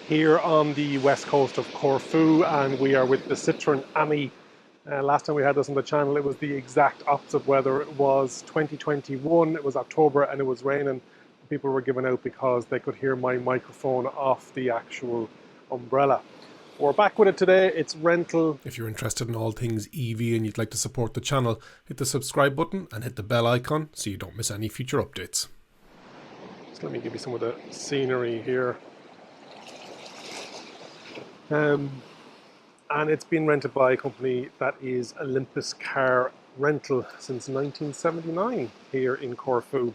here on the west coast of Corfu, and we are with the Citroen Ami. Last time we had this on the channel, it was the exact opposite weather. It was 2021, it was October, and it was raining. People were giving out because they could hear my microphone off the actual umbrella. We're back with it today. It's rental. If you're interested in all things EV and you'd like to support the channel, hit the subscribe button and hit the bell icon so you don't miss any future updates. So let me give you some of the scenery here. And it's been rented by a company that is Olympus Car Rental since 1979 here in Corfu.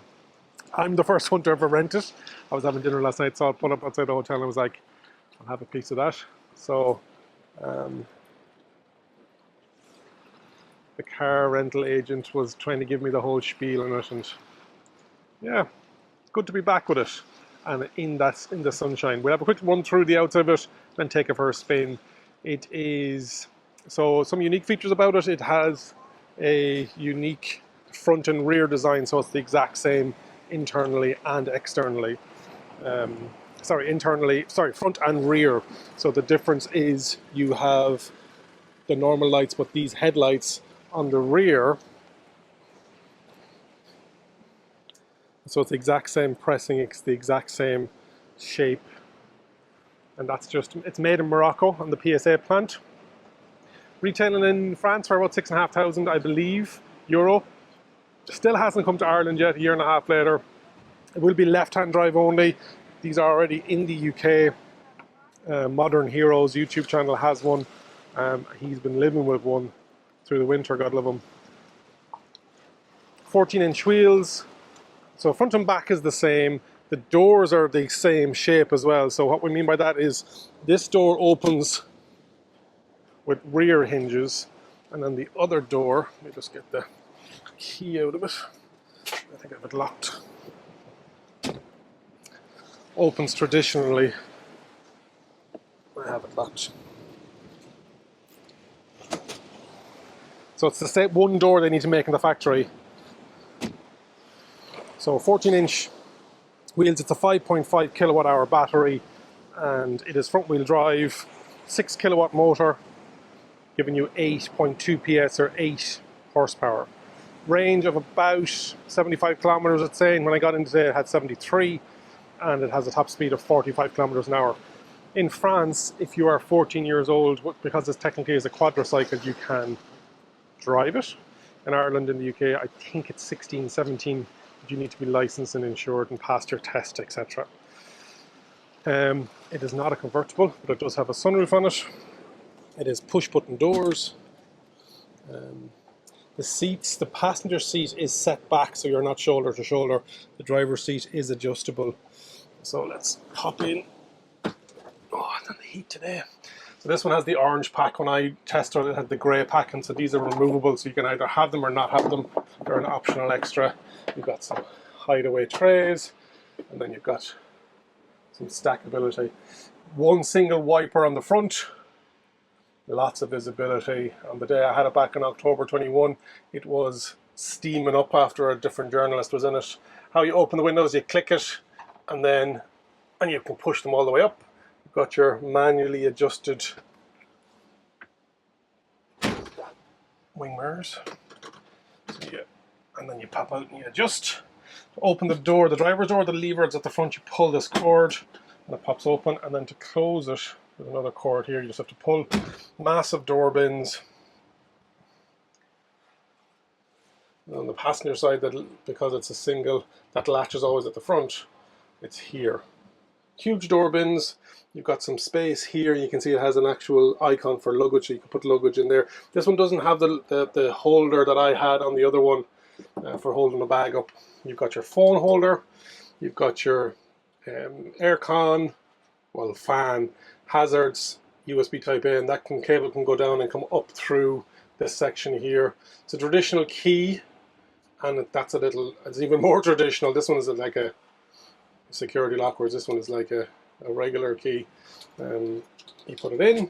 I'm the first one to ever rent it. I was having dinner last night, so I pulled up outside the hotel and I was like, I'll have a piece of that. So the car rental agent was trying to give me the whole spiel on it, and yeah, good to be back with it and in the sunshine. We'll have a quick run through the outside of it and take it for a spin. It is, so some unique features about it. It has a unique front and rear design, so it's the exact same internally and externally. Front and rear. So the difference is you have the normal lights, but these headlights on the rear. So it's the exact same pressing, it's the exact same shape. And that's just, it's made in Morocco on the PSA plant. Retailing in France for about 6,500, I believe, euro. Still hasn't come to Ireland yet, a year and a half later. It will be left-hand drive only. These are already in the UK. Modern Heroes YouTube channel has one. He's been living with one through the winter, God love him. 14-inch wheels. So front and back is the same. The doors are the same shape as well. So what we mean by that is this door opens with rear hinges, and then the other door, let me just get the key out of it. I think I have it locked. Opens traditionally. I have it locked. So it's the same one door they need to make in the factory. So 14-inch wheels, it's a 5.5 kilowatt hour battery, and it is front wheel drive, 6 kilowatt motor, giving you 8.2 PS or 8 horsepower. Range of about 75 kilometers, it's saying. When I got in today, it had 73. And it has a top speed of 45 kilometers an hour. In France, if you are 14 years old, because this technically is a quadricycle, you can drive it. In Ireland and the UK, I think it's 16, 17, but you need to be licensed and insured and passed your test, etc. It is not a convertible, but it does have a sunroof on it. It is push-button doors. The seats, the passenger seat is set back, so you're not shoulder to shoulder. The driver's seat is adjustable. So let's hop in. Oh, it's on the heat today. So this one has the orange pack. When I tested it had the grey pack, and so these are removable, so you can either have them or not have them. They're an optional extra. You've got some hideaway trays, and then you've got some stackability. One single wiper on the front. Lots of visibility. On the day I had it back in October 21, it was steaming up after a different journalist was in it. How you open the windows, you click it, and you can push them all the way up. You've got your manually adjusted wing mirrors. So and then you pop out and you adjust. To open the door, the driver's door, the lever is at the front. You pull this cord and it pops open, and then to close it, there's another cord here, you just have to pull. Massive door bins. And on the passenger side, because it's a single, that latch is always at the front. It's here. Huge door bins. You've got some space here. You can see it has an actual icon for luggage, so you can put luggage in there. This one doesn't have the holder that I had on the other one for holding the bag up. You've got your phone holder. You've got your aircon, well, fan, hazards, USB type A, and that cable can go down and come up through this section here. It's a traditional key, and it's even more traditional. This one is like a security lock, whereas this one is like a regular key. You put it in.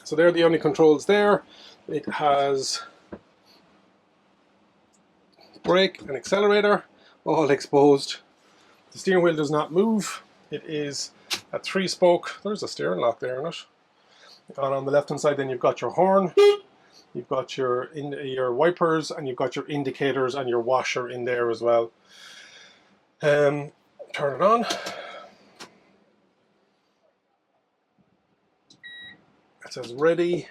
So they're the only controls there. It has brake and accelerator, all exposed. The steering wheel does not move. It is a 3-spoke. There's a steering lock there in it. And on the left hand side then you've got your horn, you've got your wipers, and you've got your indicators and your washer in there as well. Turn it on. It says ready.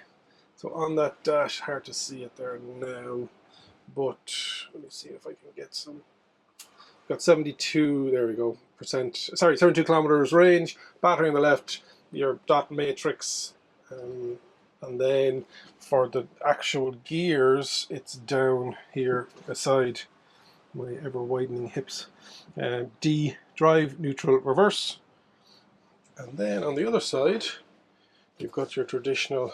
So on that dash, hard to see it there now, but let me see if I can get some. Got 72, there we go, sorry, 72 kilometers range, battery on the left, your dot matrix, and then for the actual gears, it's down here beside my ever widening hips. D, drive, neutral, reverse. And then on the other side, you've got your traditional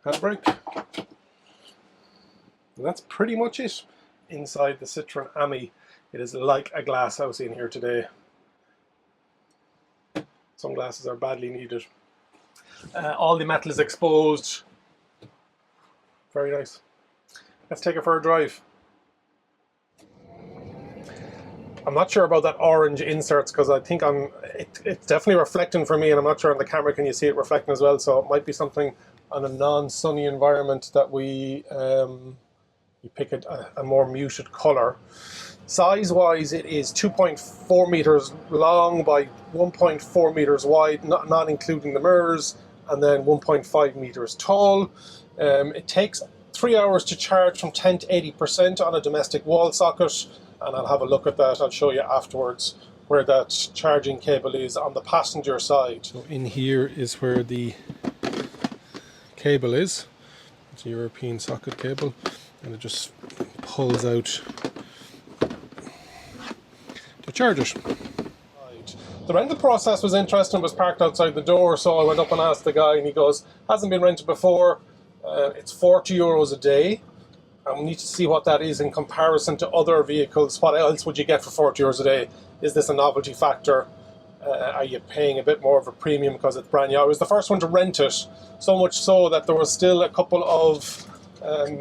handbrake. And that's pretty much it. Inside the Citroën Ami, it is like a glass house in here today. Sunglasses are badly needed. All the metal is exposed. Very nice. Let's take it for a drive. I'm not sure about that orange inserts because I think it's definitely reflecting for me, and I'm not sure on the camera can you see it reflecting as well, so it might be something on a non-sunny environment that we you pick a more muted color. Size-wise, it is 2.4 meters long by 1.4 meters wide, not including the mirrors, and then 1.5 meters tall. It takes 3 hours to charge from 10 to 80% on a domestic wall socket, and I'll have a look at that. I'll show you afterwards where that charging cable is on the passenger side. So in here is where the cable is. It's a European socket cable, and it just pulls out to charge it. Right. The rental process was interesting. It was parked outside the door, so I went up and asked the guy, and he goes, hasn't been rented before. It's 40 euros a day, and we need to see what that is in comparison to other vehicles. What else would you get for 40 euros a day? Is this a novelty factor? Are you paying a bit more of a premium because it's brand new? I was the first one to rent it, so much so that there was still a couple of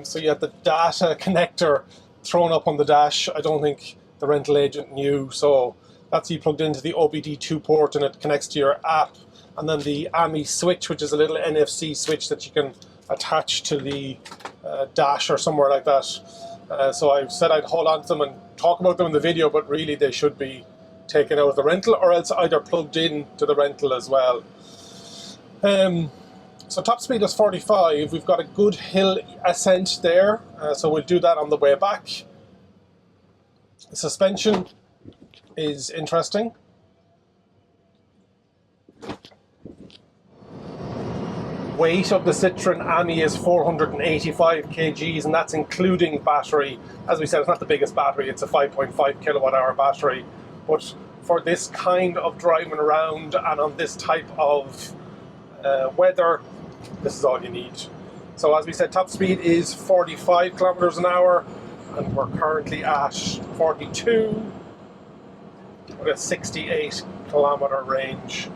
so you had the data connector thrown up on the dash. I don't think the rental agent knew, so that's you plugged into the OBD2 port and it connects to your app, and then the Ami switch, which is a little NFC switch that you can attach to the dash or somewhere like that. So I said I'd hold on to them and talk about them in the video, but really they should be taken out of the rental or else either plugged in to the rental as well. So top speed is 45. We've got a good hill ascent there, so we'll do that on the way back. The suspension is interesting. Weight of the Citroën Ami is 485 kgs, and that's including battery. As we said, it's not the biggest battery, it's a 5.5 kilowatt hour battery, but for this kind of driving around and on this type of weather, this is all you need. So as we said, top speed is 45 kilometers an hour, and we're currently at 42 with a 68 kilometer range.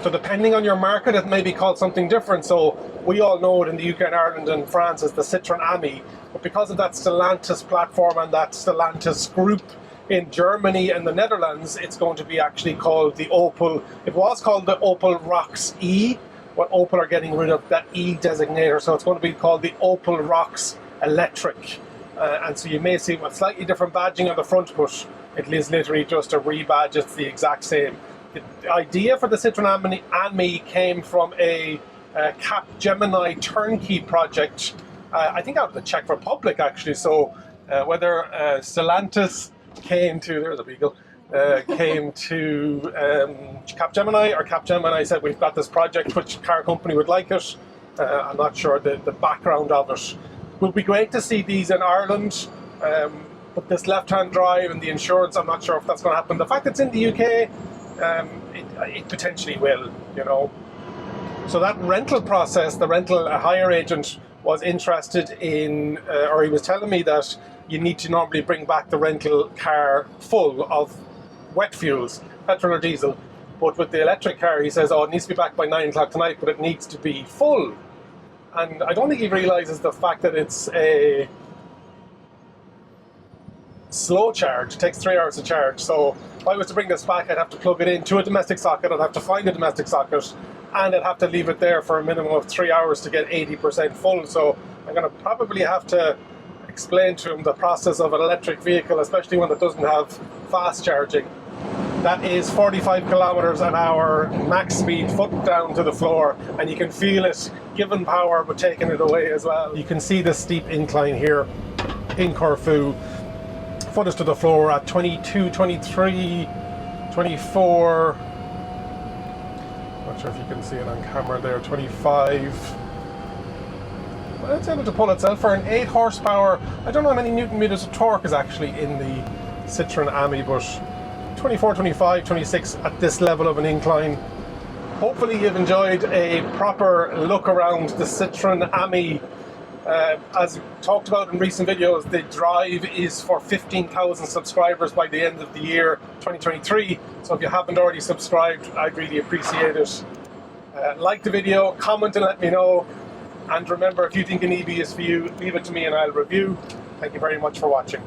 So depending on your market, it may be called something different. So we all know it in the UK and Ireland and France as the Citroën Ami, but because of that Stellantis platform and that Stellantis group in Germany and the Netherlands, it's going to be actually called the Opel. It was called the Opel Rocks E, but Opel are getting rid of that E designator, so it's going to be called the Opel Rocks Electric. And so you may see a slightly different badging on the front, but it is literally just a rebadge. It's the exact same. The idea for the Citroën Ami came from a Capgemini turnkey project, I think out of the Czech Republic actually. So whether Stellantis came to, there's a beagle, came to Capgemini, or Capgemini said, we've got this project, which car company would like it? I'm not sure the background of it. It would be great to see these in Ireland, but this left-hand drive and the insurance, I'm not sure if that's going to happen. The fact it's in the UK, it potentially will, you know. So that rental process, the rental hire agent was interested in, or he was telling me that you need to normally bring back the rental car full of wet fuels, petrol or diesel. But with the electric car, he says, oh, it needs to be back by 9 o'clock tonight, but it needs to be full. And I don't think he realizes the fact that it's a slow charge. It takes 3 hours to charge. So If I was to bring this back, I'd have to plug it into a domestic socket, I'd have to find a domestic socket, and I'd have to leave it there for a minimum of 3 hours to get 80% full. So I'm going to probably have to explain to him the process of an electric vehicle, especially one that doesn't have fast charging. That is 45 kilometers an hour max speed, foot down to the floor, and you can feel it giving power but taking it away as well. You can see the steep incline here in Corfu. Foot is to the floor at 22, 23, 24. Not sure if you can see it on camera there. 25. But it's able to pull itself for an 8 horsepower. I don't know how many newton meters of torque is actually in the Citroen Ami, but 24, 25, 26 at this level of an incline. Hopefully you've enjoyed a proper look around the Citroen Ami. As talked about in recent videos, the drive is for 15,000 subscribers by the end of the year 2023. So if you haven't already subscribed, I'd really appreciate it. Like the video, comment and let me know. And remember, if you think an EV is for you, leave it to me and I'll review. Thank you very much for watching.